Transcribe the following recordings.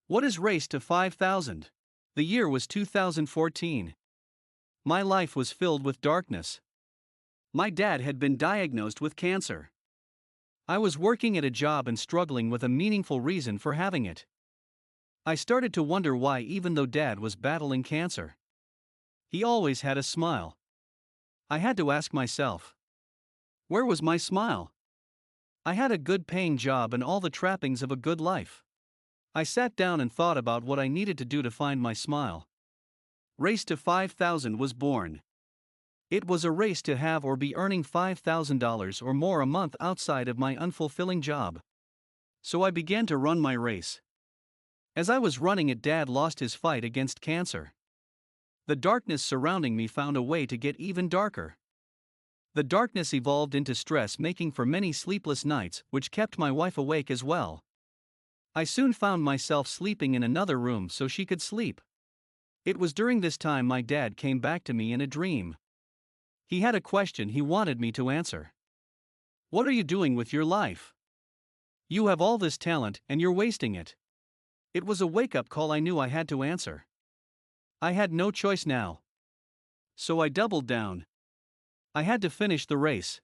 What is Race to 5,000? The year was 2014. My life was filled with darkness. My dad had been diagnosed with cancer. I was working at a job and struggling with a meaningful reason for having it. I started to wonder why, even though Dad was battling cancer, he always had a smile. I had to ask myself, where was my smile? I had a good paying job and all the trappings of a good life. I sat down and thought about what I needed to do to find my smile. Race to 5,000 was born. It was a race to have or be earning $5,000 or more a month outside of my unfulfilling job. So I began to run my race. As I was running it, Dad lost his fight against cancer. The darkness surrounding me found a way to get even darker. The darkness evolved into stress, making for many sleepless nights, which kept my wife awake as well. I soon found myself sleeping in another room so she could sleep. It was during this time my dad came back to me in a dream. He had a question he wanted me to answer. What are you doing with your life? You have all this talent and you're wasting it. It was a wake-up call I knew I had to answer. I had no choice now. So I doubled down. I had to finish the race.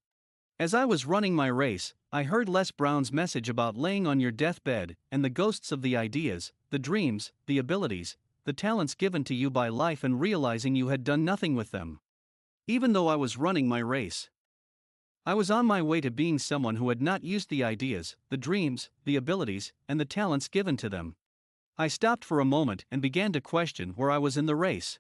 As I was running my race, I heard Les Brown's message about laying on your deathbed and the ghosts of the ideas, the dreams, the abilities, the talents given to you by life, and realizing you had done nothing with them. Even though I was running my race, I was on my way to being someone who had not used the ideas, the dreams, the abilities, and the talents given to them. I stopped for a moment and began to question where I was in the race.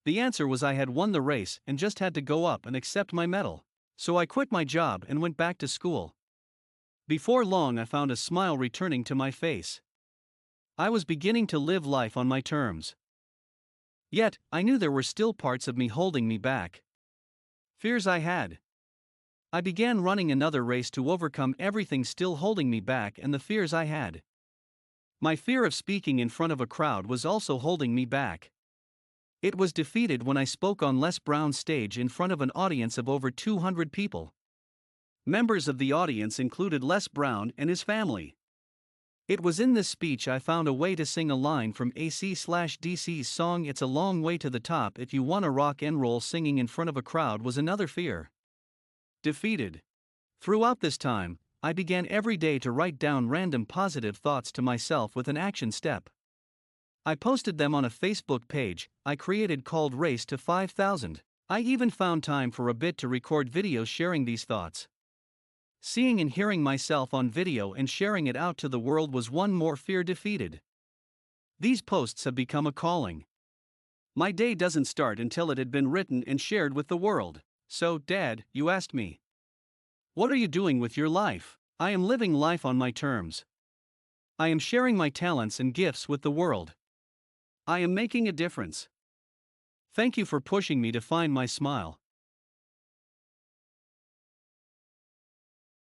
The answer was I had won the race and just had to go up and accept my medal. So I quit my job and went back to school. Before long, I found a smile returning to my face. I was beginning to live life on my terms. Yet, I knew there were still parts of me holding me back. Fears I had. I began running another race to overcome everything still holding me back and the fears I had. My fear of speaking in front of a crowd was also holding me back. It was defeated when I spoke on Les Brown's stage in front of an audience of over 200 people. Members of the audience included Les Brown and his family. It was in this speech I found a way to sing a line from AC/DC's song "It's a Long Way to the Top." If you wanna rock and roll, singing in front of a crowd was another fear. Defeated. Throughout this time, I began every day to write down random positive thoughts to myself with an action step. I posted them on a Facebook page I created called Race to 5,000. I even found time for a bit to record videos sharing these thoughts. Seeing and hearing myself on video and sharing it out to the world was one more fear defeated. These posts have become a calling. My day doesn't start until it had been written and shared with the world. So, Dad, you asked me, what are you doing with your life? I am living life on my terms. I am sharing my talents and gifts with the world. I am making a difference. Thank you for pushing me to find my smile.